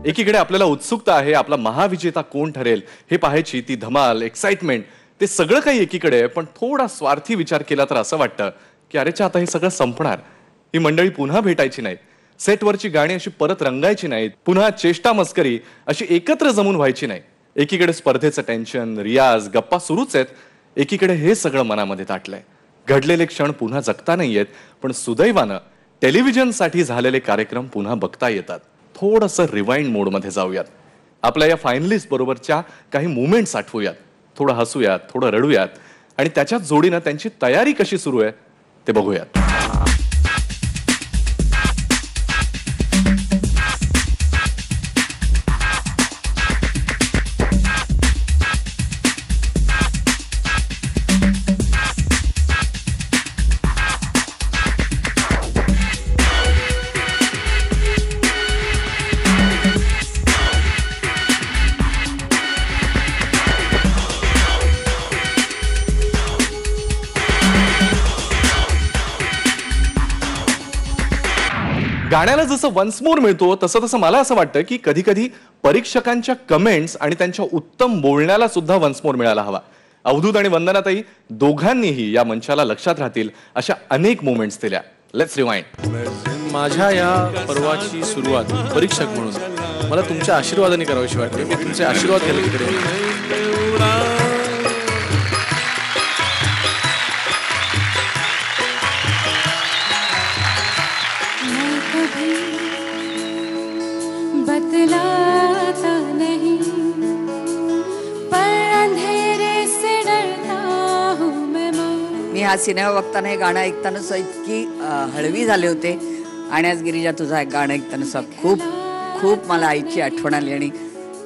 एकीकडे आपल्याला उत्सुकता आहे, आपला महाविजेता कोण ठरेल हे पाहायची, ती धमाल, एक्साइटमेंट, ते सगळं काही एकीकडे आहे. पण थोडा स्वार्थी विचार केला तर असं वाटतं की अरेच्या आता हे सगळं संपणार, ही मंडळी पुन्हा भेटायची नाहीत, सेटवरची गाणी अशी परत रंगायची नाहीत, पुन्हा चेष्टा मस्करी अशी एकत्र जमून व्हायची नाही. एकीकडे स्पर्धेचं टेन्शन, रियाज, गप्पा सुरूच आहेत, एकीकडे हे सगळं मनामध्ये ताटलंय. घडलेले क्षण पुन्हा जगता नाहीयेत, पण सुदैवानं टेलिव्हिजनसाठी झालेले कार्यक्रम पुन्हा बघता येतात. थोडंसं रिवाइंड मोडमध्ये जाऊयात, आपल्या या फायनलिस्ट बरोबरच्या काही मुवमेंट्स आठवूयात, थोडं हसूयात, थोडं रडूयात आणि त्याच्याच जोडीनं त्यांची तयारी कशी सुरू आहे ते बघूयात. गाण्याला जसं वन्स मोर मिळतो तसं तसं मला असं वाटतं की कधी कधी परीक्षकांच्या कमेंट्स आणि त्यांच्या उत्तम बोलण्याला सुद्धा वन्स मोर मिळायला हवा. अवधूत आणि वंदनाताई दोघांनीही या मंचाला लक्षात राहतील अशा अनेक मोमेंट्स दिल्या. Let's rewind. माझ्या या पर्वाची सुरुवात परीक्षक म्हणून मला तुमच्या आशीर्वादाने करावीशी वाटते. मी तुमचे आशीर्वाद केले तिकडे. बतलाता नहीं पर अंधेरे से डरता हूँ मैं. मी हा सिनेमा बघताना हे गाणं ऐकताना इतकी हळवी झाले होते आणि आज गिरिजा तुझं एक गाणं ऐकताना खूप खूप मला आईची आठवण आली. आणि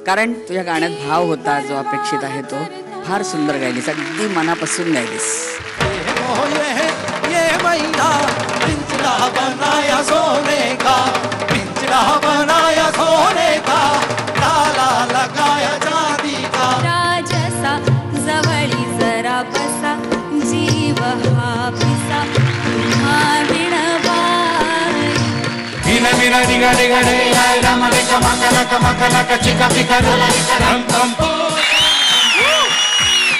कारण तुझ्या गाण्यात भाव होता जो अपेक्षित आहे तो फार सुंदर गायलीस, अगदी मनापासून गायलीस. बनाया सोने का ताला लगाया चांदी का. राजसा जवळी जरा बसा जीव हा पिसा विणबाई. विन विन निगा निगा रे राम रे कमकला कमकला कचिका पिका रम रम.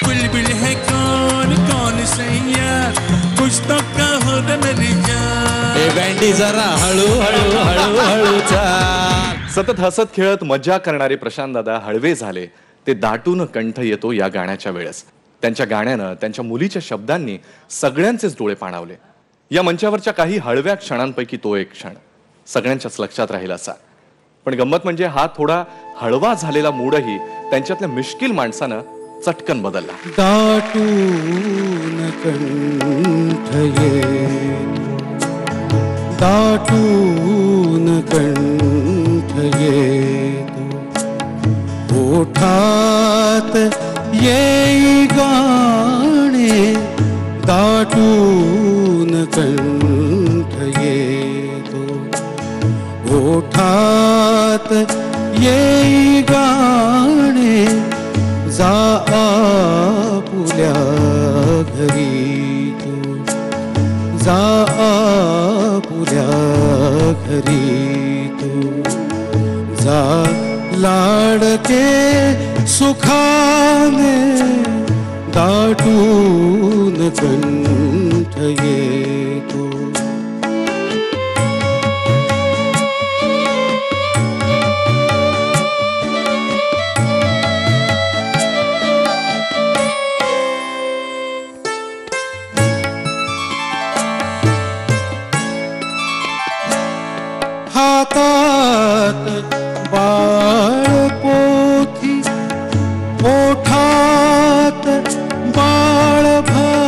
बुलबुल है कौन कौन सैयार कुछ तो कहो रे मेरी जान. ए बँडी जरा हळू हळू हळू हळू चाल. सतत हसत खेळत मजा करणारे प्रशांत दादा हळवे झाले ते दाटून कंठ येतो या गाण्याच्या वेळेस. त्यांच्या गाण्यानं, त्यांच्या मुलीच्या शब्दांनी सगळ्यांचेच डोळे पाणावले. या मंचावरच्या काही हळव्या क्षणांपैकी तो एक क्षण सगळ्यांच्याच लक्षात राहील असा. पण गंमत म्हणजे हा थोडा हळवा झालेला मूडही त्यांच्यातल्या मिश्किल माणसानं चटकन बदलला. दाटून कंठ येतो, दाटून कंठ येतो, ओठात येई गाणे, दाटून कंठ येतो, ओठात येई गाणे, जा आपुल्या घरी तू, जा आपुल्या घरी तू, जा लाडके सुखाने, दाटून कंठ येतो. हातात बाळपोथी, ओठात बाळभाषा,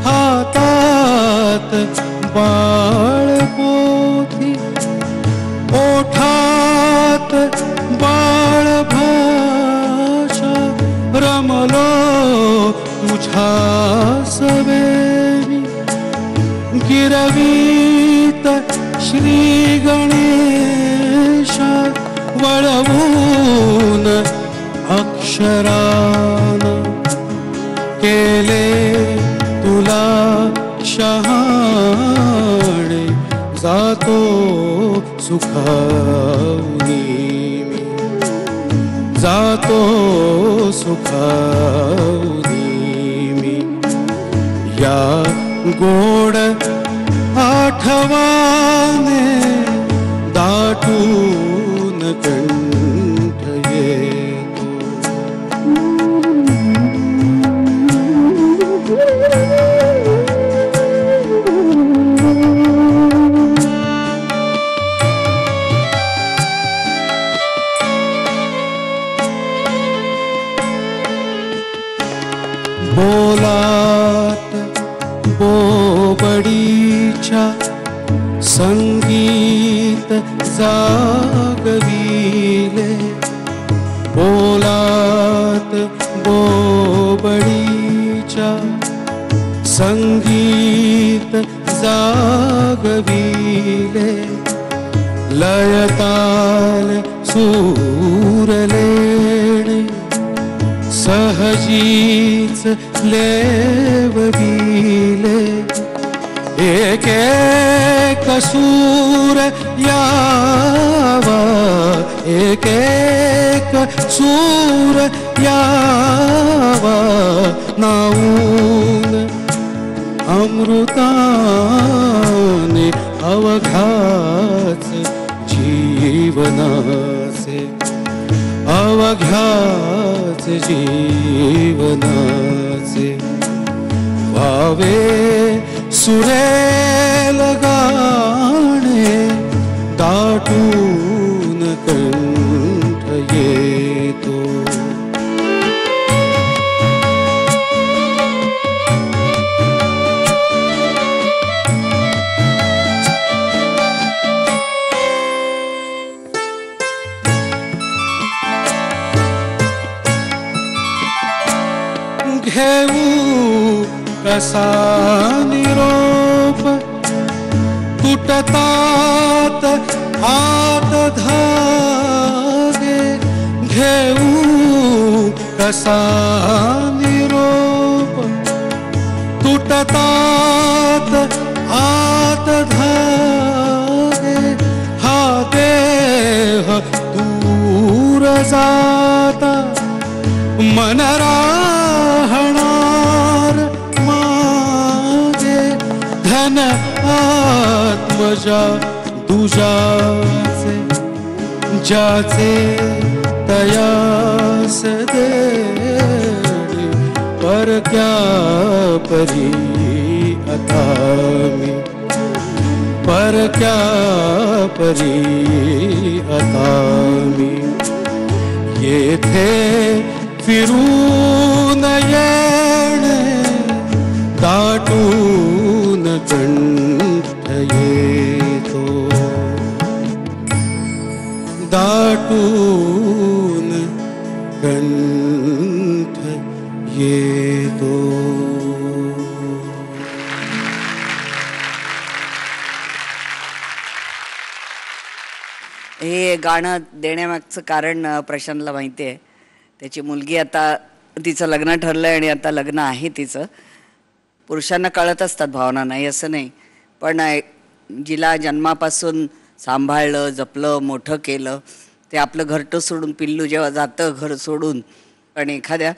हातात बाळपोथी, ओठात बाळभाषा, रमलो तुझ्या सवेनी, गिरवीत श्री गणेशा, वळवून अक्षरान केले तुला शहाणा. जातो सुखावनी मी जातो सुखावनी मी या गोड आठवाने दाटून कंठ येतो बोलात बोबडीच्या संगीत जागविले बोलात बोबडीच्या संगीत जागविले लयताल सूरलेणे सहजीच लेवविले एक एक सूर यावा एक एक सूर यावा नाऊन अमृताने अवघाच जीवनाचे अवघ्याच जीवनाचे वावे सुरेल गाणे दाटून कंठ येतो घेऊ कसा निरोप तुटतात हात धागे घेऊ कसा निरोप तुटतात हात धागे हा देह दूर जाता मन राहणार मागे धन आत्मजा तुझ्याचे ज्याचे तयास दे परक्या परी आता मी परक्या परी आता मी येथे फिरून येणे दाटून कंठ येतो दाटून कंठ येतो. हे गाणं देण्यामागचं कारण प्रशांतला माहिती आहे. त्याची मुलगी आता तिचं लग्न ठरलं आहे आणि आता लग्न आहे तिचं. पुरुषांना कळत असतात भावना, नाही असं नाही, पण जिला जन्मापासून सांभाळलं जपलं मोठं केलं ते आपलं घरटं सोडून पिल्लू जेव्हा जातं घर सोडून पण एखाद्या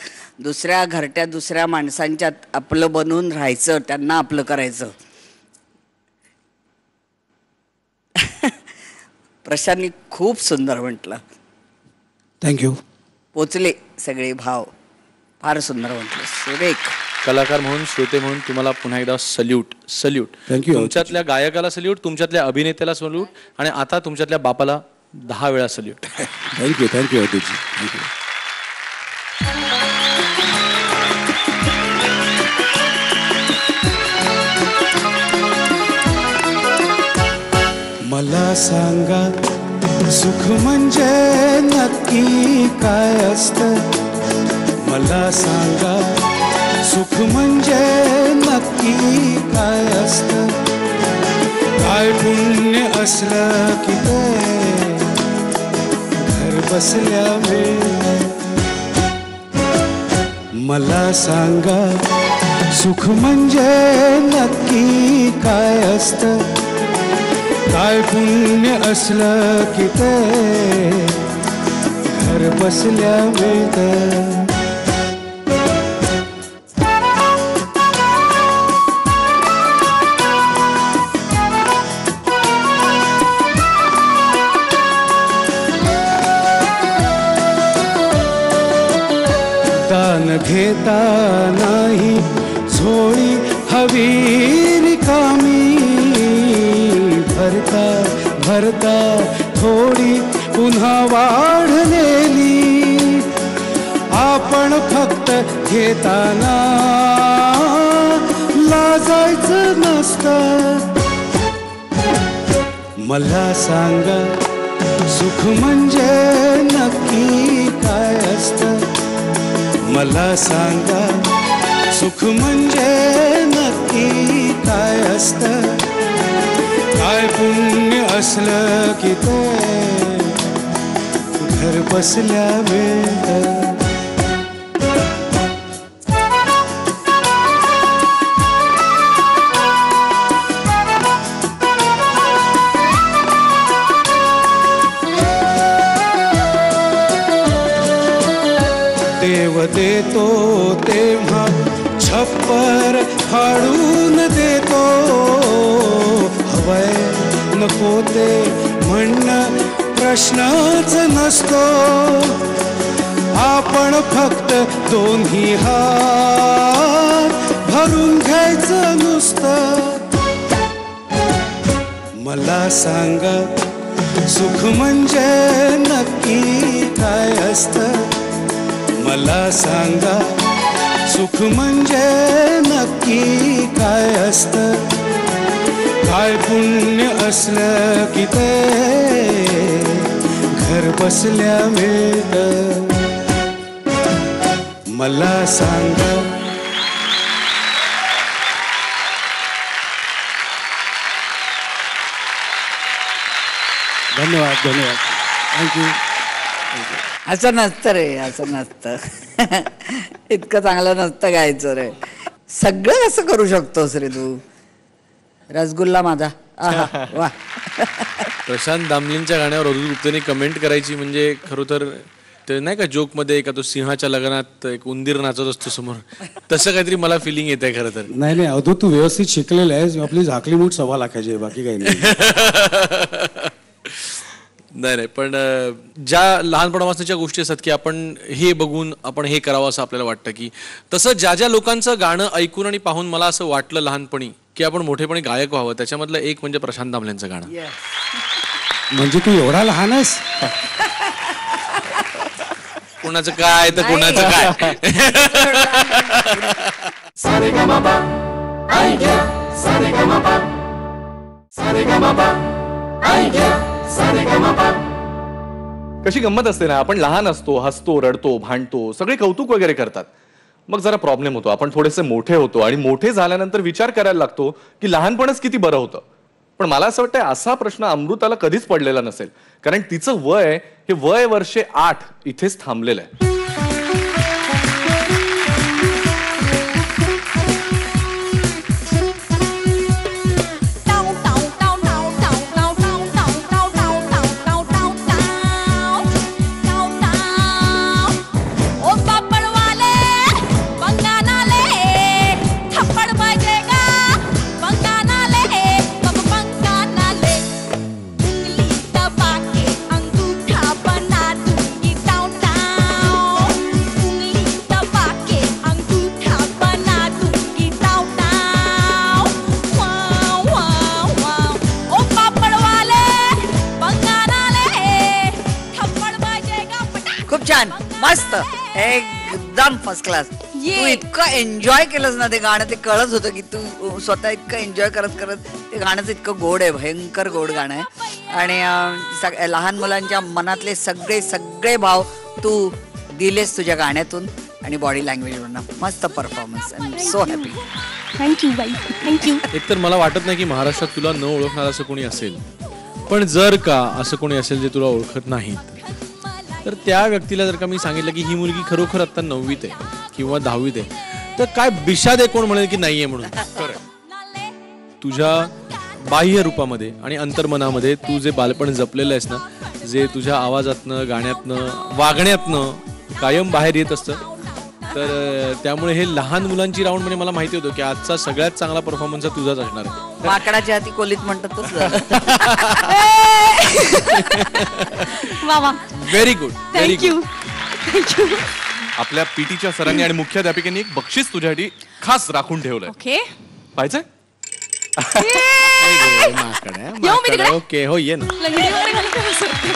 दुसऱ्या घरट्या दुसऱ्या माणसांच्यात आपलं बनवून राहायचं, त्यांना आपलं करायचं. प्रशांतनी खूप सुंदर म्हटलं. थँक्यू. पोचले सगळे भाव, फार सुंदर म्हटलं, सुरेख. कलाकार म्हणून श्रोते म्हणून तुम्हाला पुन्हा एकदा सल्यूट सल्यूट. थँक्यू. तुमच्यातल्या गायकाला सल्यूट, तुमच्यातल्या अभिनेत्याला सल्यूट आणि आता तुमच्यातल्या बापाला 10 वेळा सल्यूट. थँक्यू थँक्यू अदितजी थँक्यू. मला सांगा सुख म्हणजे नक्की काय असतं. मला सांगा सुख म्हणजे नक्की काय असतं. काय पुण्य असलं की ते घर बसल्या मिळतं. मला सांगा सुख म्हणजे नक्की काय असतं. काय पुण्य असलं की ते घर बसल्या मिळतं. दान घेता नाही झोळी हवी रिकामी, भरता भरता थोडी पुन्हा वाढलेली. आपण फक्त घेताना लाजायचं नसतं. मला सांगा सुख म्हणजे नक्की काय असतं. मला सांगा सुख म्हणजे नक्की काय असतं. काय पुण्य असलं की ते घर बसल्या मिळतं. देव देतो तेव्हा छप्पर फाडून देतो. हवय नको ते म्हणणं प्रश्नच नसतो. आपण फक्त दोन्ही हात भरून घ्यायचं नुसतं. मला सांगा सुख म्हणजे नक्की काय असतं. मला सांगा सुख म्हणजे नक्की काय असतं. काय पुण्य असलं की ते घर बसल्या मिळतं. मला सांगा. धन्यवाद धन्यवाद. थँक्यू. असं नसतं रे, असं नसतं. इतकं चांगलं नसतं गायचं रे. सगळं कसं करू शकतोस रे तू. रसगुल्ला माझा. आहा, वा. प्रशांत दामलेंच्या गाण्यावर अवधूत गुप्तेने कमेंट करायची म्हणजे खरं तर ते नाही का जोकमध्ये का तो सिंहाच्या लग्नात एक उंदीर नाचत असतो समोर, तसं काहीतरी मला फिलिंग येत आहे खरं तर. नाही नाही अवधूत तू व्यवस्थित शिकलेला आहेस. आपली झाकली मूठ 1.25 लाखाची आहे, बाकी काही नाही. नाही नाही पण ज्या लहानपणापासूनच्या गोष्टी असतात की आपण हे बघून आपण हे करावं असं आपल्याला वाटतं, की तसं ज्या ज्या लोकांचं गाणं ऐकून आणि पाहून मला असं वाटलं लहानपणी की आपण मोठेपणी गायक व्हावं, त्याच्यामधलं एक म्हणजे प्रशांत दामलेंचं गाणं. म्हणजे तू एवढा लहान आहेस. कोणाचं काय तर कोणाचं काय. कशी गंमत असते ना. आपण लहान असतो, हसतो, रडतो, भांडतो, सगळे कौतुक वगैरे करतात. मग जरा प्रॉब्लेम होतो. आपण थोडेसे मोठे होतो आणि मोठे झाल्यानंतर विचार करायला लागतो की लहानपणच किती बरं होतं. पण मला असं वाटतं असा प्रश्न अमृताला कधीच पडलेला नसेल, कारण तिचं वय हे वय वर्षे 8 इथेच थांबलेलं आहे. मस्त, एकदम फर्स्ट क्लास. तू इतकं एन्जॉय केलंस ना ते गाणं. ते कळत होतं की तू स्वतः इतकं एन्जॉय करत करत ते गाण्याचं इतकं गोड आहे, भयंकर गोड गाणं आहे. आणि लहान मुलांच्या मनातले सगळे सगळे भाव तू दिलेस तुझ्या गाण्यातून आणि बॉडी लँग्वेजवरनं. मस्त performance. I am so happy. Thank you बाई, थँक्यू. एकतर मला वाटत नाही की महाराष्ट्रात तुला न ओळखणार असं कोणी असेल, पण जर का असं कोणी असेल जे तुला ओळखत नाहीत तर त्या व्यक्तीला जर का मी सांगितलं की ही मुलगी खरोखर आता 9वीत आहे किंवा 10वीत आहे तर काय बिशाद आहे कोण म्हणेल की नाहीये म्हणून. तुझ्या बाह्य रूपामध्ये आणि अंतर्मनामध्ये तू जे बालपण जपलेलं आहेस ना, जे तुझ्या आवाजातनं, गाण्यातनं, वागण्यातनं कायम बाहेर येत असतं. तर त्यामुळे हे लहान मुलांची राऊंड म्हणजे मला माहिती होतं की आजचा सगळ्यात चांगला परफॉर्मन्स हा तुझाच असणार आहे. माकडाच्या हाती कोलीत म्हणतात तसं. वा वा very good, very thank you good. Thank you. आपल्या पीटीच्या सरांनी आणि मुख्याध्यापिकेने एक बक्षीस तुझ्यासाठी खास राखून ठेवलंय. ओके पाहिजे येऊ मी तिकडे? ओके, हो ये ना. लंगडी वगैरे घालून काय बसवते?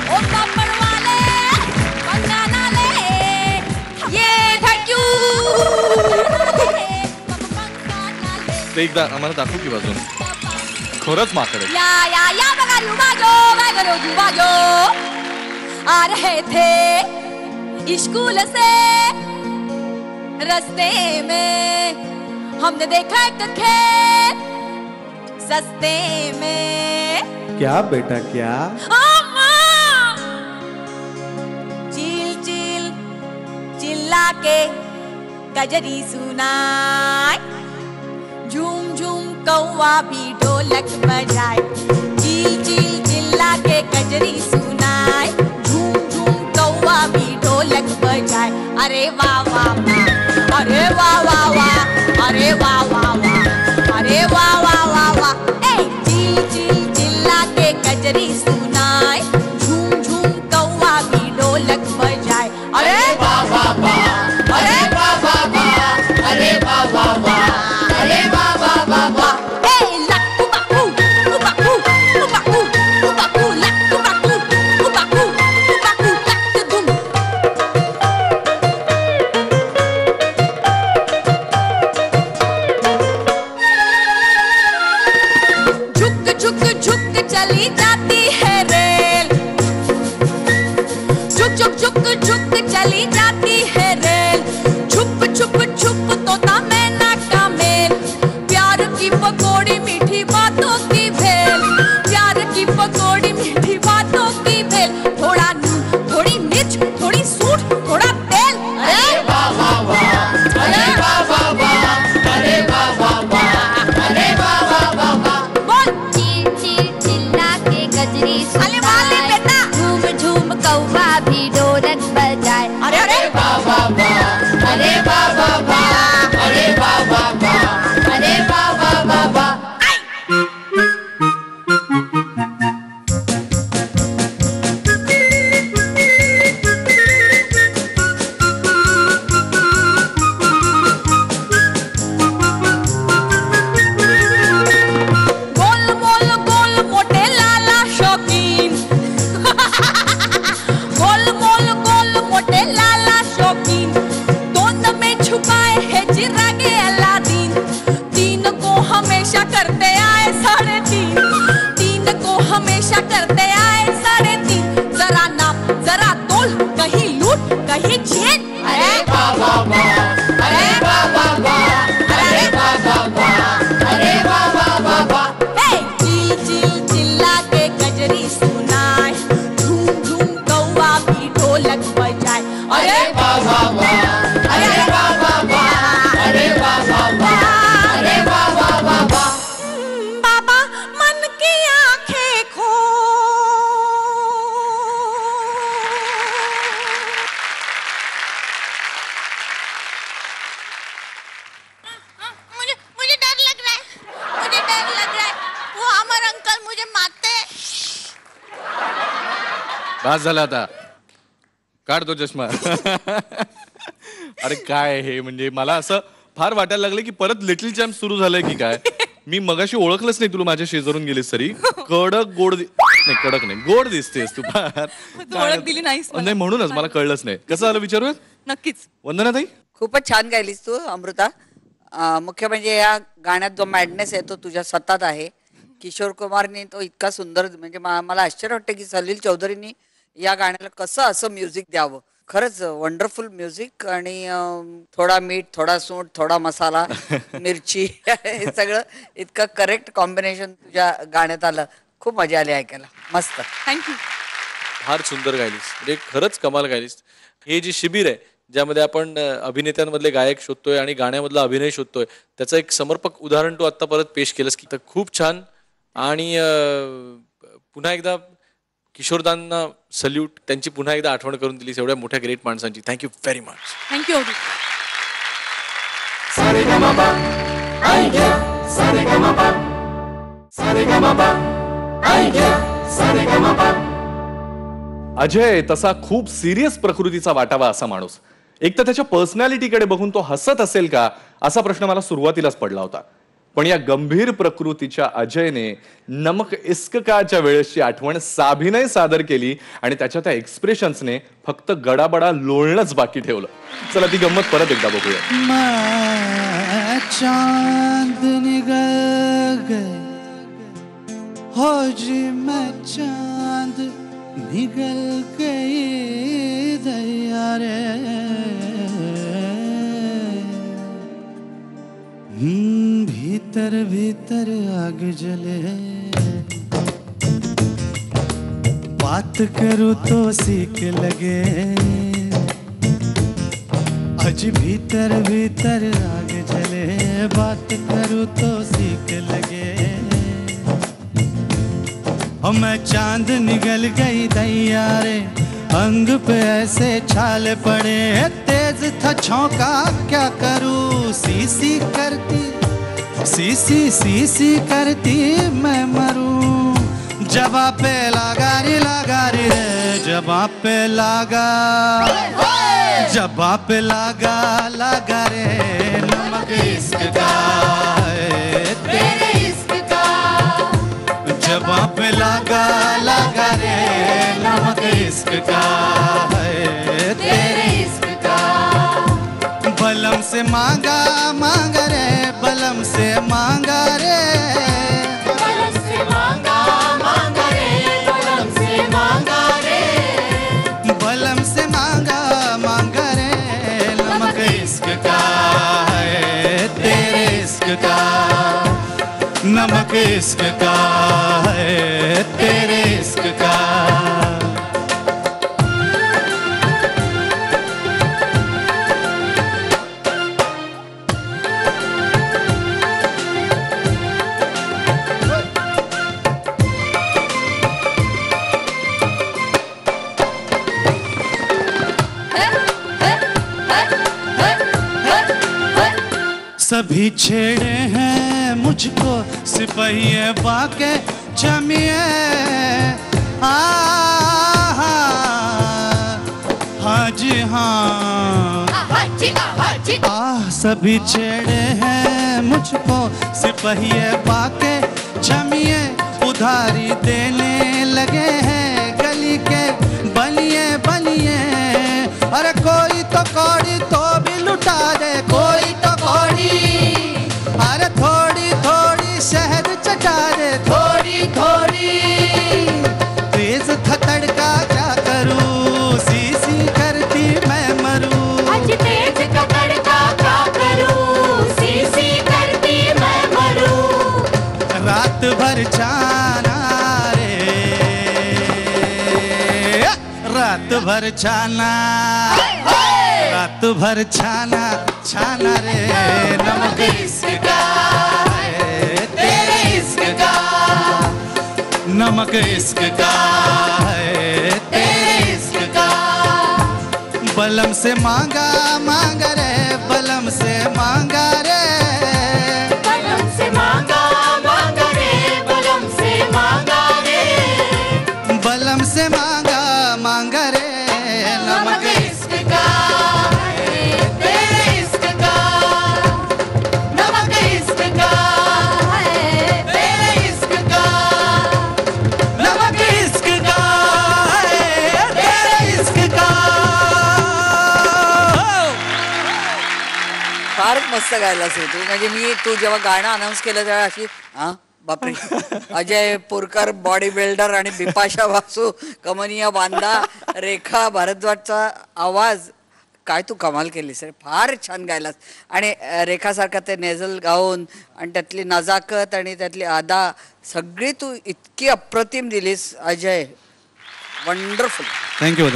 ओ पापडवाले, पंगानाले, ये थँक्यू. ते एकदा आम्हाला दाखव की बाजून. खरंच माकड आहे. या बघा युवाजो काय करो युवाजो आ रहे थे स्कूल से रस्ते में हमने देखा एक खेत सस्ते में. क्या बेटा क्या? अम्मा! चिल चिल चिल्ला के कजरी सुनाए झूम झूम कौवा भी ढोलक बजाए. चिल चिल चिल्ला के कजरी सुनाए झूम झूम कौवा भी ढोलक बजाए. अरे वाह वाह वाह, अरे वाह वाह वाह, अरे वाह वाह वाह, अरे वाह वाह वाह वाह. ए चिल चिल चिल्ला के कजरी सुनाए झूम झूम कौवा भी ढोलक बजाए. अरे वाह वाह वाह, अरे वाह वाह वाह, अरे वाह वाह वाह, अरे वाह वाह वाह वाह. ए लक्कू बाकू बाकू बाकू बाकू लक्कू बाकू बाकू बाकू लक्कू धूम. झुक झुक झुक चली जाती है रेल. झुक झुक झुक झुक चली जाती है रेल. छुप छुप छुप तोता मैना का मेल. प्यार की पकौड़ी मीठी बातों की भेल. प्यार की पकौड़ी मीठी बातों की भेल. थोड़ा नून थोड़ी मिर्च थोड़ी सूट थोड़ा तेल. अरे वाह वाह वाह, अरे वाह वाह वाह, अरे वाह वाह वाह, अरे वाह वाह वाह वाह. बोल चिल चिल चिल्ला के गजरी अरे वाली बेटा. झूम झूम कौवा भी ढोलक बजाए. अरे अरे वाह वाह वाह, अरे वाह वाह वाह, अरे वाह वाह वाह, अरे वाह वाह वाह वाह. गोल मोल गोल मोठे लाला शौकीन. गोल मोल गोल मोठे लाला शौकीन. दोन में छुपाए है चिरागे अलादीन. तीन को हमेशा करते आए 3.5. तीन को हमेशा करते आए 3.5. जरा नाप जरा तोल कहीं लूट कहीं छेद. अरे वाह वाह वाह, अरे वाह वाह वाह, अरे वाह वाह वाह, अरे वाह वाह वाह वाह. हे चिल चिल चिल्ला के कजरी सुनाए झूम झूम कौवा भी ढोलक बजाए. अरे वाह वाह वाह, अरे वाह वाह वाह, अरे वाह वाह वाह, अरे वाह वाह वाह वाह. बाबा मन की आंखें खो. मुझे डर लग रहा है, मुझे डर लग रहा है. वो अमर अंकल मुझे मारते हैं. बस झालं आता. काढ तो चष्मा. अरे काय हे, म्हणजे मला असं फार वाटायला लागलं की परत लिटिल चॅम्प सुरू झालंय की काय. मी मगाशी ओळखलंच नाही तुला, माझ्या शेजारून गेलीस तरी. कडक गोड नाही, कडक नाही, गोड दिसतेस तू फार. ओळख दिली नाहीस मला. नाही म्हणूनच मला कळलंच नाही. कसं आलं विचारूयात. नक्कीच. वंदना ताई. खूपच छान गायलीस तू अमृता. मुख्य म्हणजे या गाण्यात जो मॅडनेस आहे तो तुझ्या सतात आहे. किशोर कुमारने तो इतका सुंदर, म्हणजे मला आश्चर्य वाटतं की सलील चौधरींनी या गाण्याला कसं असं म्युझिक द्यावं. खरंच वंडरफुल म्युझिक. आणि थोडा मीठ थोडा सूंठ थोडा मसाला मिरची हे सगळं इतकं करेक्ट कॉम्बिनेशन तुझ्या गाण्यात आलं. खूप मजा आली ऐकायला. मस्त. थँक्यू. फार सुंदर गायलीस, म्हणजे खरंच कमाल गायलीस. हे जे शिबिर आहे ज्यामध्ये आपण अभिनेत्यांमधले गायक शोधतोय आणि गाण्यामधला अभिनय शोधतोय, त्याचं एक समर्पक उदाहरण तू आत्ता परत पेश केलंस की तर खूप छान. आणि पुन्हा एकदा किशोरदांना सल्यूट, त्यांची पुन्हा एकदा आठवण करून दिलीस एवढ्या मोठ्या ग्रेट माणसांची. Thank you very much. Thank you. Ajay तसा खूप सिरियस प्रकृतीचा वाटावा असा माणूस. एक तर त्याच्या पर्सनॅलिटीकडे बघून तो हसत असेल का असा प्रश्न मला सुरुवातीलाच पडला होता. पण या गंभीर प्रकृतीच्या अजयने नमक इश्क काच्या वेळेसची आठवण साभिनय सादर केली आणि त्याच्या त्या एक्सप्रेशन्सने फक्त गडाबडा लोळणंच बाकी ठेवलं. चला ती गंमत परत एकदा बघूया. मैं चांद निकल गए हो जी, मैं चांद निकल गई दैया रे. भीतर भीतर आग जले, बात करूँ तो सीख लगे. आज भीतर भीतर आग जले, बात करूँ तो सीख लगे. और मैं चांद निकल गई दैया रे, अंग पे ऐसे छाले पड़े. तेज था छौका क्या करूँ, सी करती सी करती मैं मरूं. जबा पे लगा रे जबा पे लगा, जबा पे लगा रे नमक इश्क का, तेरे इश्क का. जबा पे लगा रे नमक इश्क का, तेरे इश्क का. बलम से मांगा रे, बलम से मांगा रे, बलम से मांगा रे, बलम से मांगा रे, बलम से मांगा रे नमक इश्क का है, तेरे इश्क का. नमक इश्क का है, तेरे इश्क का. सभी छेड़े हैं मुझको सिपहिए बाके जमिए. हाँ जी हाँ, सभी छेड़े हैं मुझको सिपहिए बाके जमिए. उधारी देने लगे हैं गली के बनिए बनिए. अरे कोई तो कौड़ी तो भी लुटा दे, कोई तो कौड़ी. अरे थोड़ी थोड़ी शहद चटा दे, थोड़ी थोड़ी. तेज था तड़का क्या करूं, सी करती मैं मरूं. आज तेज का तड़का क्या करूं, सी करती मैं मरूं. रात भर जाना रे, रात भर छाना, रात भर छाना छाना रे नमक इश्क का है, तेरे इश्क का. नमक इश्क का है, तेरे इश्क का. बलम से मांगा रे, बलम से मांगा रे, बलम से मांगा रे, बलम से मांगा रे, बलम से मांगा रे नमक इश्क का है, तेरे इश्क का. नमक इश्क का है, तेरे इश्क का. नमक इश्क का है, तेरे इश्क का. फारच मस्त गायलास रे तू. म्हणजे तू जेव्हा गाणं अनाऊन्स केलं तेव्हा अशी बापरे, अजय पुरकर बॉडी बिल्डर आणि बिपाशा बासू कमनिया बांदा, रेखा भारद्वाजचा आवाज, काय तू कमाल केलीस रे. फार छान गायलास. आणि रेखासारखा ते नेझल गाऊन आणि त्यातली नजाकत आणि त्यातली अदा सगळी तू इतकी अप्रतिम दिलीस अजय. वंडरफुल. थँक्यू.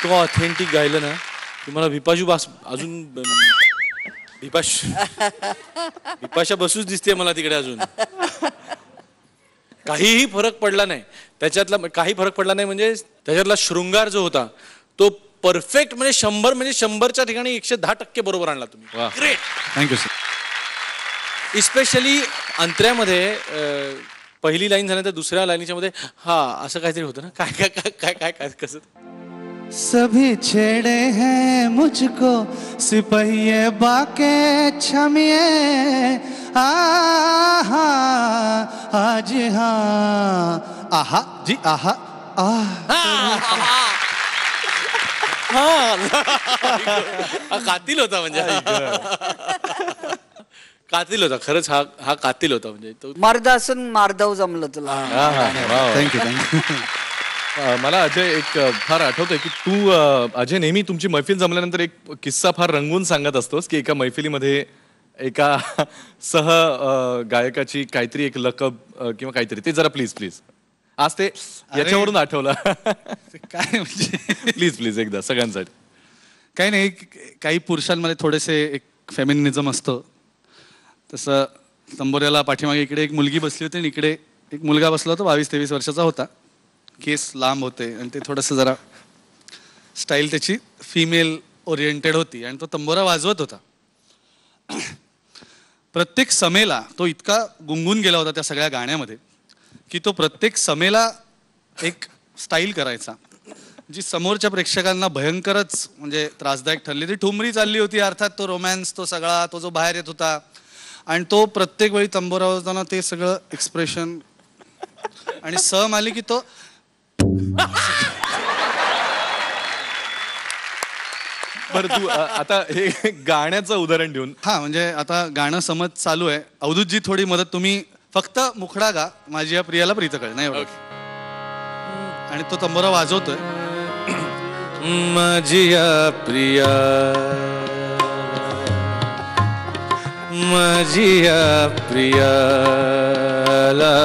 इतकं ऑथेंटिक गायलं ना की मला भिपाशू बास अजून भिपाशा बसूच दिसते मला तिकडे अजून. काहीही फरक पडला नाही त्याच्यातला, काही फरक पडला नाही म्हणजे त्याच्यातला शृंगार जो होता तो परफेक्ट म्हणजे 100 म्हणजे 100च्या ठिकाणी 110% बरोबर आणला तुम्ही. Great, thank you sir. इस्पेशली अंतऱ्यामध्ये पहिली लाईन झाल्यानंतर दुसऱ्या लाईनीच्या मध्ये हा असं काहीतरी होतं ना. काय काय काय काय काय काय कसं. सभी छेड़े हैं मुझको सिपहिए बाके छमिए आहा आज हाँ आहा जी आहा कातील होता म्हणजे कातील होता खरंच. हा कातील होता म्हणजे तो. मर्द असून मार्दव जमलं तुला. Thank you thank you. मला अजय एक फार आठवतंय की तू अजय नेहमी तुमची मैफिल जमल्यानंतर एक किस्सा फार रंगवून सांगत असतोस की एका मैफिलीमध्ये एका सह गायकाची काहीतरी एक लकब किंवा काहीतरी, ते जरा प्लीज प्लीज आज ते याच्यावरून आठवलं. काय म्हणजे प्लीज एकदा सगळ्यांसाठी. काही नाही, काही पुरुषांमध्ये थोडेसे एक फेमिनिझम असतं तसं. तंबोऱ्याला पाठीमागे इकडे एक मुलगी बसली होती आणि इकडे एक मुलगा बसला होता, 22-23 वर्षाचा होता. केस लांब होते आणि ते थोडंसं जरा स्टाईल त्याची फिमेल ओरिएंटेड होती आणि तो तंबोरा वाजवत होता. प्रत्येक समेला तो इतका गुंगून गेला होता त्या सगळ्या गाण्यामध्ये की तो प्रत्येक समेला एक स्टाईल करायचा जी समोरच्या प्रेक्षकांना भयंकरच म्हणजे त्रासदायक ठरली. ती ठुमरी चालली होती अर्थात. तो रोमॅन्स, तो सगळा तो जो बाहेर येत होता आणि तो प्रत्येक वेळी तंबोरा वाजवताना ते सगळं एक्सप्रेशन आणि सम आली की तो बरं तू आता हे गाण्याचं उदाहरण देऊन. हा म्हणजे आता गाणं समज चालू आहे. अवधूतजी थोडी मदत. तुम्ही फक्त मुखडा गा, माझी या प्रियाला प्रीत कळ नाही एवढं. आणि तो तंबोरा वाजवतोय. माझी या प्रिया माझी या प्रियाला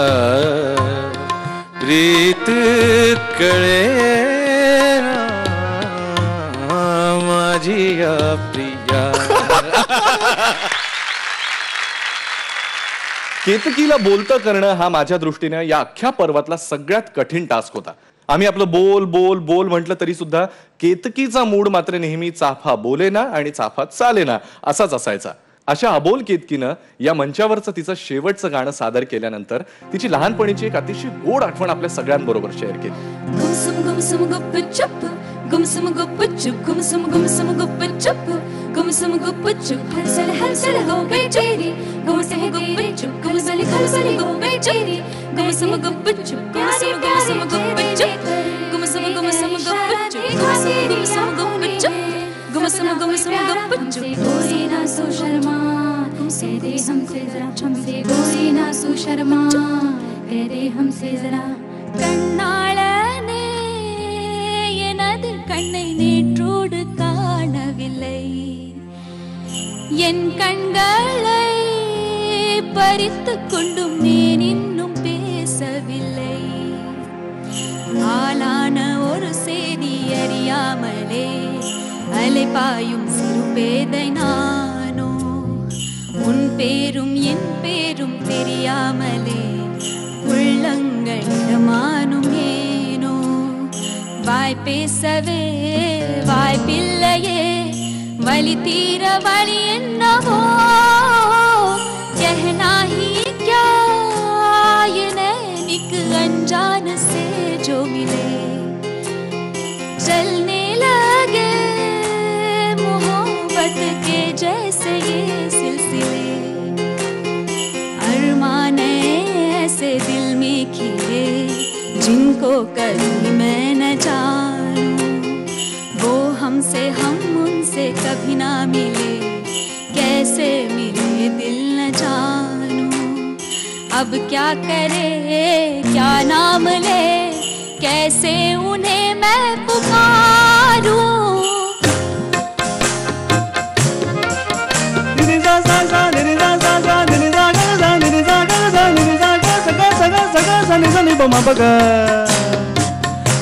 प्रीत कळे माझी या प्रिया. केतकीला बोलतं करणं हा माझ्या दृष्टीने या अख्ख्या पर्वातला सगळ्यात कठीण टास्क होता. आम्ही आपलं बोल बोल बोल म्हटलं तरी सुद्धा केतकीचा मूड मात्र नेहमी चाफा बोलेना आणि चाफा चालेना असाच असायचा. अशा अबोल केतकीनं या मंचावरचं तिचं शेवटचं गाणं सादर केल्यानंतर तिची लहानपणीची एक अतिशय गोड आठवण आपल्या सगळ्यांबरोबर शेअर केली. गुमसुम गुमसुम गुप्प चुप गुमसुम गुप्प चुप गुमसुम गुमसुम गुप्प चुप गुमसुम गुप्प चुप हलचल हलचल हो गई चेरी गुमसुम गुप्प चुप खलबली खलबली हो गई चेरी गुमसुम गुप्प चुप गुमसुम गुमसुम गुप्प चुप गुमसुम गुमसुम गुप्प चुप गुमसुम गुमसुम गुप्प चुप गुमसुम गुमसुम गुप्प चुप गोरी ना सो शर्मा कह दे हमसे जरा हमसे गोरी ना सो शर्मा कह दे हमसे जरा கண்ணாளனே எனது கண்ணை நேற்றோடு காணவில்லை என் கண்களை பறித்துக் கொண்டும் நான் இன்னும் பேசவில்லை ஆளான ஒரு செய்தி அறியாமலே அலைபாயும் சிறு பேதை நானோ உன் பேரும் என் பேரும் தெரியாமலே உள்ளங்களிடமானும் ஏனோ வாய் பேசவே வாய்ப்பில்லையே வலி தீர வழி என்னவோ कहना ही क्या ये नैनिक अनजान से जो मिले चलने लगे मोहब्बत के जैसे ये सिलसिले अरमान ऐसे दिल में खिले जिनको कभी मैं न जानूं वो हमसे हम उनसे कभी ना मिले कैसे मिले दिल न जानूं अब क्या करे क्या नाम ले कैसे उन्हें मैं पुकारूं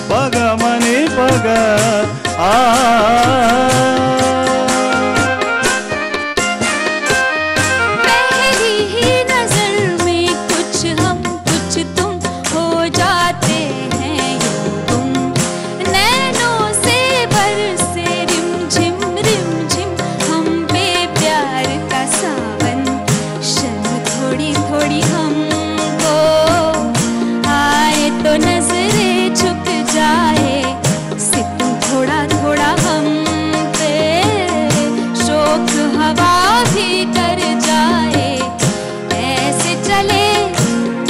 पग मनी पग पहली ही नजर में कुछ हम कुछ तुम हो जाते हैं यूं तुम नैनों से बरसे रिमझिम हम पे प्यार का सावन शर्म थोड़ी थोड़ी हमको आए तो नजरें झुक जाए सितम थोड़ा थोड़ा हम पे शोक हवा भी कर जाए ऐसे चले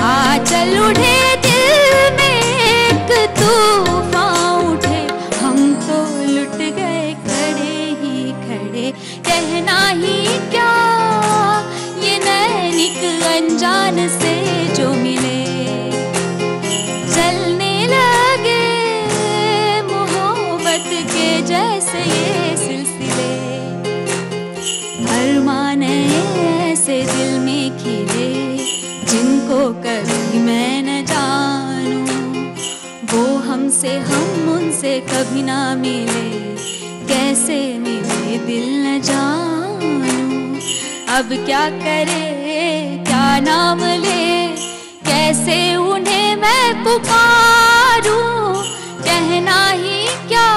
आ चल उठे दिल में एक तूफान उठे हम तो लुट गए खड़े ही खड़े कहना ही क्या ये नैनिक अनजान से जो मिले चलने लगे मोहब्बत के जैसे ये सिलसिले अरमान ऐसे दिल में खिले जिनको कभी मैं न जानूं वो हमसे हम उनसे कभी ना मिले कैसे मिले दिल न जानूं अब क्या करे क्या नाम ले कैसे उन्हें मैं पुकारूं कहना ही क्या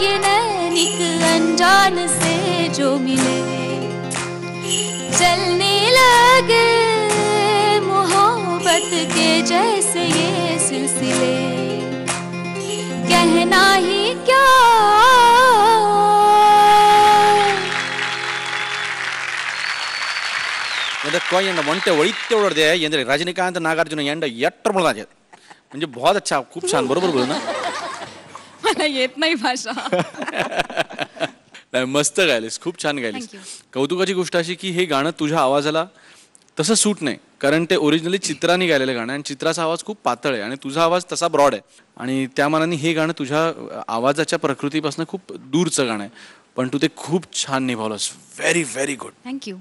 ये नैनिक अनजान से जो मिले चलने लगे मोहब्बत के जैसे ये सिलसिले कहना ही क्या ಅದಕ್ಕೋ ಎಂಡ ಒಂಟೆ ಒಳಿತೆ ಹೊಡೆದೆ ಎಂದ್ರೆ रजनीकांत नागार्जुन ಎಂಡ ಎಟ್टर मुळे म्हणजे बहुत अच्छा खूप छान बरोबर बोल ना मला येत नाही भाषा नाही मस्त गायलीस खूप छान गायलीस कौतुकाची गोष्ट अशी की हे गाणं तुझ्या आवाजाला तसं सूट नाही कारण ते ओरिजिनली चित्राने गायलेलं गाणं आणि चित्राचा आवाज खूप पातळ आहे आणि तुझा आवाज तसा ब्रॉड आहे आणि त्या मानाने हे गाणं तुझ्या आवाजाच्या प्रकृतीपासून खूप दूरचं गाणं आहे पण तू ते खूप छान निभावलंस व्हेरी व्हेरी गुड थँक्यू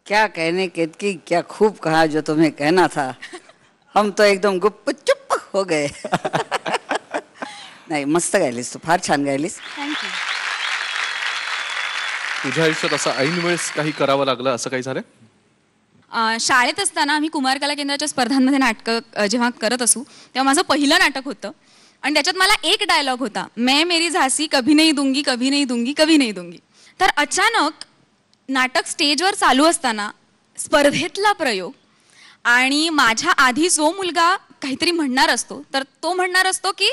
क्या कहने केतकी क्या खूब कहा जो तुम्हें कहना था हम तो एकदम गुप्प चुप्प हो गए नाही मस्त गायलीस तू फार छान गायलीस थँक्यू तुझ्या आयुष्यात असं ऐन वेळेस काही करावं लागलं असं काही झालं शाळेत असताना आम्ही कुमार कला केंद्राच्या स्पर्धांमध्ये नाटकं जेव्हा करत असू तेव्हा माझं पहिलं नाटक होतं आणि त्याच्यात मला एक डायलॉग होता मैं मेरी झांसी कभी नहीं दूंगी कभी नहीं दूंगी कभी नहीं दूंगी तर अचानक नाटक स्टेजवर चालू असताना स्पर्धेतला प्रयोग आणि माझ्या आधी जो मुलगा काहीतरी म्हणणार असतो तर तो म्हणणार असतो की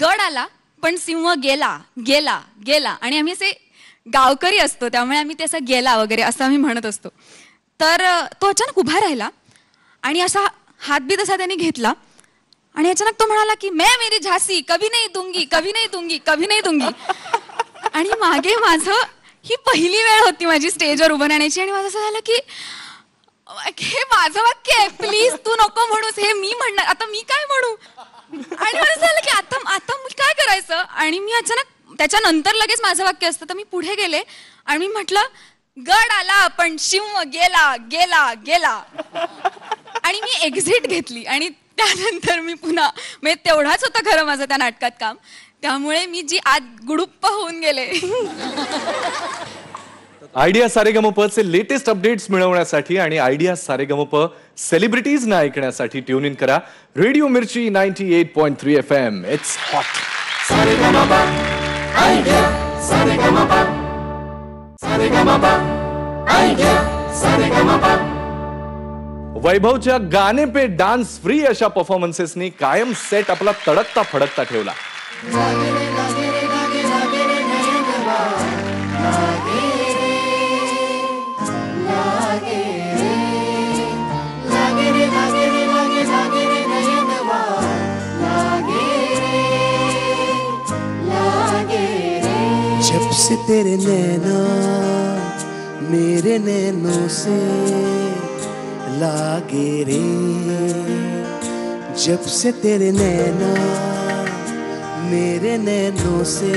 गड आला पण सिंह गेला गेला गेला आणि आम्ही असे गावकरी असतो त्यामुळे आम्ही त्याचा गेला वगैरे असं आम्ही म्हणत असतो तर तो अचानक उभा राहिला आणि असा हातबीत असा त्याने घेतला आणि अचानक तो म्हणाला की मैं मेरी झांसी कभी नहीं दूंगी कभी नहीं दूंगी कभी नहीं दूंगी आणि मागे माझं ही पहिली वेळ होती माझी स्टेजवर उभं राहण्याची आणि माझं असं झालं की हे माझं वाक्य आहे प्लीज तू नको म्हणूस हे मी म्हणणार आता मी काय म्हणू आणि मला झालं की आता मी काय करायचं आणि मी अचानक त्याच्यानंतर लगेच माझं वाक्य असतं तर मी पुढे गेले आणि मी म्हटलं गड आला पण सिंह गेला गेला गेला आणि मी एक्झिट घेतली आणि त्यानंतर मी पुन्हा म्हणजे तेवढाच होता खरं माझं त्या नाटकात काम त्यामुळे मी जी आज गुडुप्प होऊन गेले आयडिया सारेगमपचे लेटेस्ट अपडेट्स मिळवण्यासाठी आणि आयडिया सारेगमप सेलिब्रिटीजना ऐकण्यासाठी ट्यून इन करा रेडिओ मिर्ची 98.3 FM. It's hot. वैभवच्या गाणे पे डान्स फ्री अशा परफॉर्मन्सेसनी कायम सेट आपला तडकता फडकता ठेवला. जब से तेरे नैना मेरे नैनों से लागे रे, जब से तेरे नैना मेरे नैनों से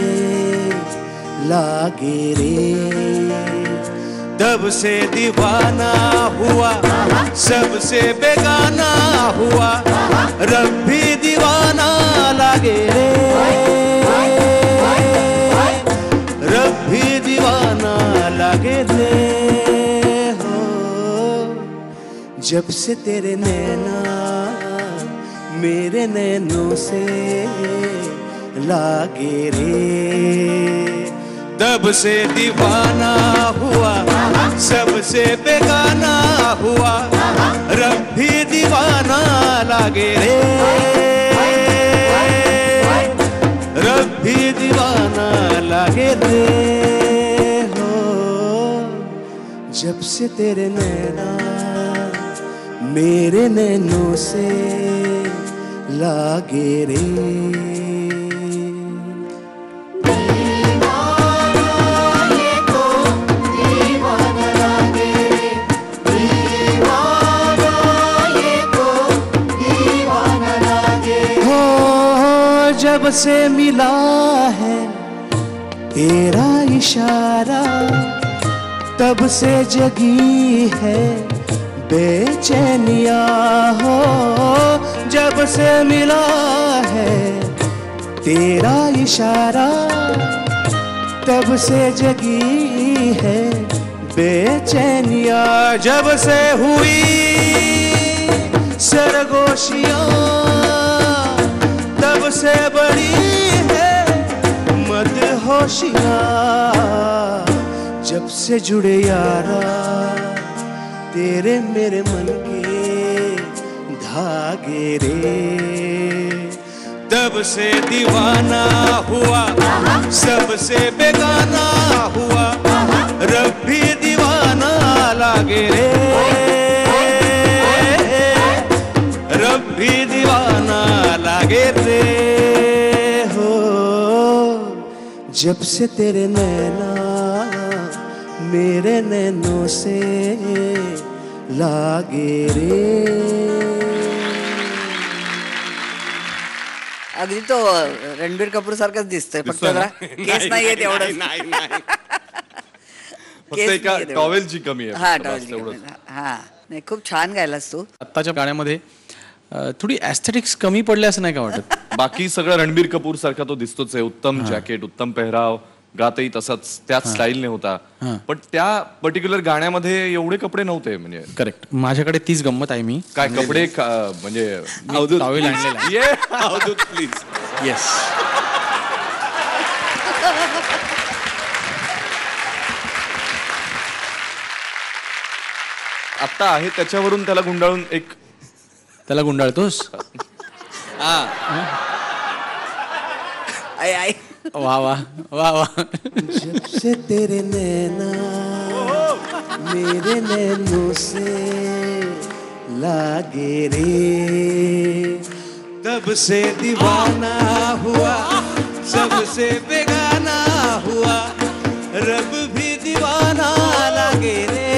लागे रे, तब से दीवाना हुआ सबसे बेगाना हुआ, रब भी दीवाना लागे रे, रब भी दीवाना लागे रे हो। जब से तेरे नैना मेरे नैनों से लागे रे, तब से दीवाना हुआ, सबसे बेगाना हुआ, रब भी दीवाना लागे रे, रब भी दीवाना लागे रे हो। जब से तेरे नैना मेरे नैनों से लागे रे। जब से मिला है तेरा इशारा, तब से जगी है बेचैनिया हो। जब से मिला है तेरा इशारा, तब से जगी है बेचैनिया। जब से हुई सरगोशियां, तब से बड़ी है मदहोशियां। जब से जुड़े यारा तेरे मेरे मन के धागे रे, तब से दीवाना हुआ, सबसे बेगाना हुआ, रब भी दीवाना लागे रे, रब भी दीवाना लागे रे हो। जब से तेरे नैना मेरे नैनों से लागे रे। अगदी तो रणबीर कपूर सारखाच दिसतोय, फक्त जरा केस नाहीये तेवढं. फक्त एका टॉवेलची कमी आहे. हा टॉवेलची कमी. हा नाही, खूप छान गायलास तू. आत्ताच्या गाण्यामध्ये थोडी ॲस्थेटिक्स कमी पडले असं नाही का वाटत? बाकी सगळं रणबीर कपूर सारखा तो दिसतोच आहे. उत्तम जॅकेट, उत्तम पेहराव, गातही तसाच त्याच स्टाईलने होता. पण त्या पर्टिक्युलर गाण्यामध्ये एवढे कपडे नव्हते. म्हणजे करेक्ट. माझ्याकडे तीच गंमत आहे. मी काय कपडे म्हणजे टॉवेल आणलेला आहे. प्लीज. येस. आता आहे त्याच्यावरून त्याला गुंडाळून एक त्याला गुंडाळतोस? आई आई वा वा वा वा. जब से तेरे नैना मेरे नैनों से लागे रे, तब से दीवाना हुआ, सबसे बेगाना हुआ, रब भी दीवाना लागे रे,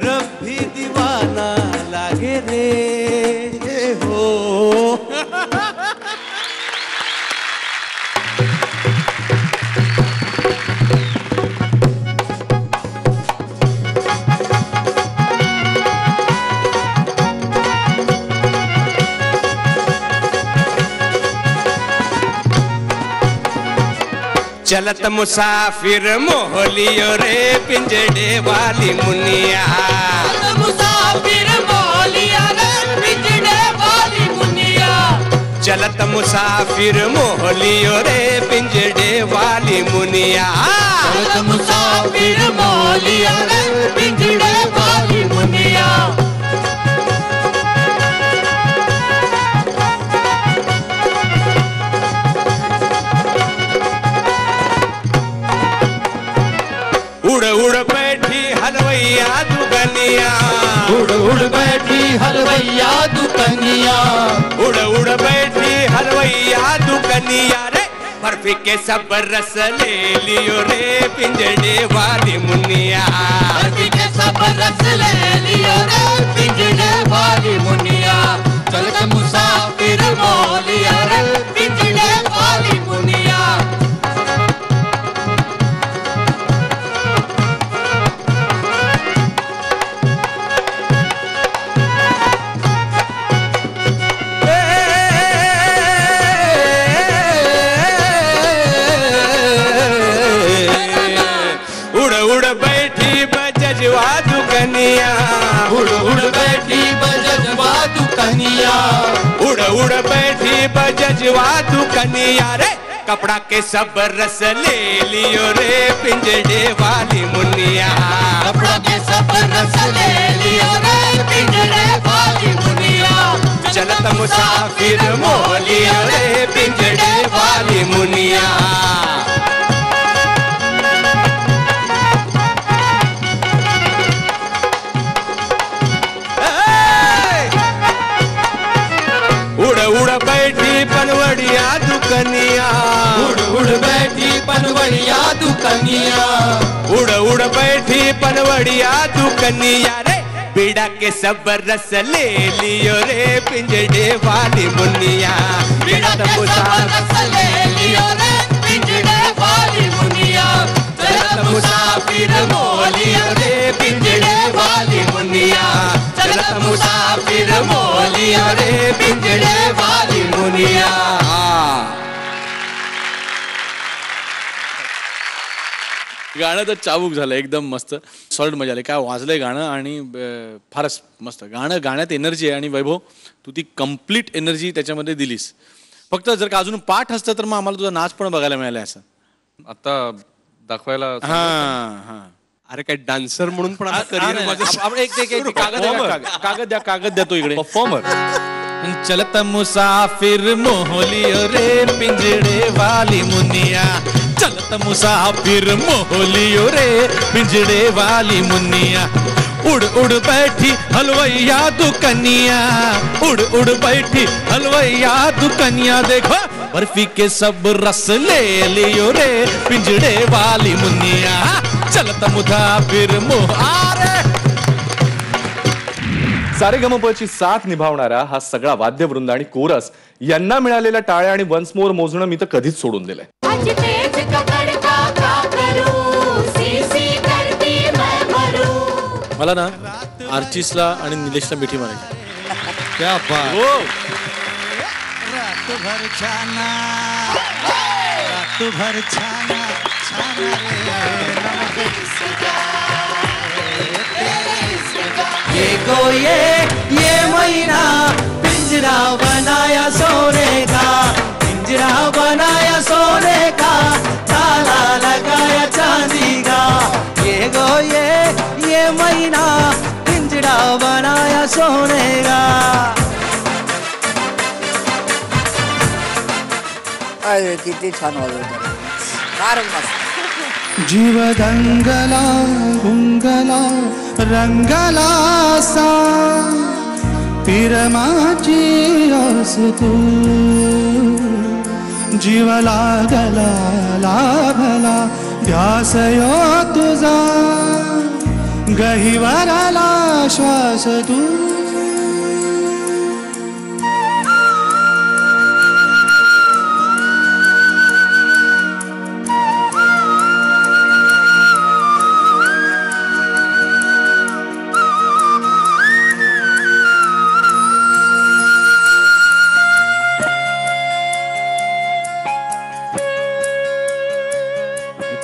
रब भी दीवाना लागे रे हो. चलत मुसाफिर मोहलियो रे पिंजड़े वाली मुनिया, मुसाफिर बोलिया रे पिंजड़े वाली मुनिया, चलत मुसाफिर मोहलियो रे पिंजड़े वाली मुनिया, चलत मुसाफिर बोलिया रे पिंजड़े वाली मुनिया. उड़ उड़ बैठी हलवैया दुकनिया, उड़ उड़ बैठी हलवैया दुकनिया, उड़ उड़ बैठी हलवैया दुकनिया रे, बर्फी के सब रस ले लियो रे पिंजड़े वाली मुनिया, बर्फी के सब रस ले लियो रे पिंजड़े वाली मुनिया, चलत मुसाफिर बोलिया रे पिंजड़े वाली मुनिया. नौजवा दुकनिया रे कपड़ा के सब रस ले लियो रे पिंजड़े वाली मुनिया कपड़ा के सब रस ले लियो रे पिंजड़े वाली मुनिया चलत मुसाफिर मोह लियो रे पिंजड़े वाली मुनिया उड़ उड़ बैठी पनवड़िया दुकनिया उड़ उड़ बैठी पनवड़िया दुकनिया उड़ उड़ बैठी पनवड़िया दुकनिया रे बीड़ा के सब रस ले लियो रे पिंजड़े वाली मुनिया बीड़ा के सब रस ले लियो रे पिंजड़े वाली मुनिया चलत मुसाफिर मोह लियो रे पिंजड़े वाली मुनिया चलत मुसाफिर मोह लियो रे पिंजड़े वाली मुनिया गाणं तर चाबूक झालं एकदम मस्त सॉलिड मजा आली काय वाजलंय गाणं आणि फारच मस्त गाण्यात एनर्जी आहे आणि वैभव तू ती कम्प्लीट एनर्जी त्याच्यामध्ये दिलीस फक्त जर का अजून पाठ असतं तर मग आम्हाला तुझा नाच पण बघायला मिळाला असं आता दाखवायला हा अरे काय डान्सर म्हणून पण कागद द्या तो इकडे परफॉर्मर चलत मुसाफिर मोहलियो रे पिंजड़े वाली मुनिया चलत मुसाफिर मोहलियो रे पिंजड़े वाली मुनिया उड़ उड़ बैठी हलवैया दुकनिया उड़ उड़ बैठी हलवैया दुकनिया देखो बर्फी के सब रस ले लियो रे पिंजड़े वाली मुनिया चलत मुसाफिर मोह सारेगमपची साथ निभावणारा हा सगळा वाद्यवृंद आणि कोरस यांना मिळालेल्या टाळ्या आणि वन्स मोर मोजणं मी तर कधीच सोडून दिलंय. मला ना आर्चिसला आणि निलेशला मिठी मारायची. क्या बात. रातभर छाना रातभर छाना ये गो ये महीना पिंजरा बनाया सोने का पिंजरा बनाया सोने का ताला लगाया चांदी का ये गो ये महीना पिंजरा बनाया सोने का. अरे किती छान वाजवतात फार मस्त. जीव दंगला गुंगला रंगला सा पिरमाची आस तू जीव लागला लाभला ध्यास यो तुझा गहिवरला श्वास तू.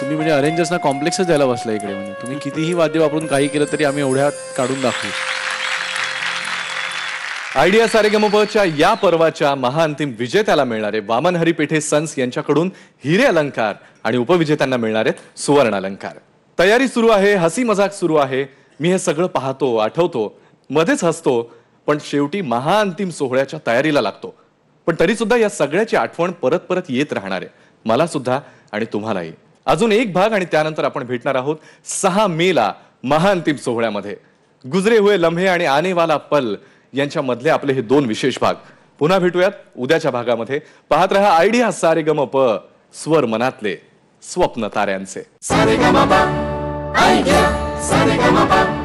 तुम्ही म्हणजे अरेंजर्सना कॉम्प्लेक्सच द्यायला बसला इकडे. म्हणजे तुम्ही कितीही वाद्य वापरून काही केलं तरी आम्ही एवढ्यात काढून दाखवू. आयडिया सारेगमपच्या या पर्वाच्या महाअंतिम विजेत्याला मिळणारे वामन हरिपेठे सन्स यांच्याकडून हिरे अलंकार आणि उपविजेत्यांना मिळणारे सुवर्ण अलंकार. तयारी सुरू आहे, हसी मजाक सुरू आहे. मी हे सगळं पाहतो, आठवतो, मध्येच हसतो, पण शेवटी महाअंतिम सोहळ्याच्या तयारीला लागतो. पण तरी सुद्धा या सगळ्याची आठवण परत परत येत राहणार आहे, मला सुद्धा आणि तुम्हालाही. अजून एक भाग आणि त्यानंतर आपण भेटणार आहोत 6 मेला महाअंतिम सोहळ्यामध्ये. गुजरे हुए लम्हे आणि आने वाला पल यांच्या मधले आपले हे 2 विशेष भाग. पुन्हा भेटूयात उद्याच्या भागामध्ये. पाहत रहा आयडिया सारेगमप, स्वर मनातले, स्वप्न ताऱ्यांचे. सारेगमप आयडिया सारेगमप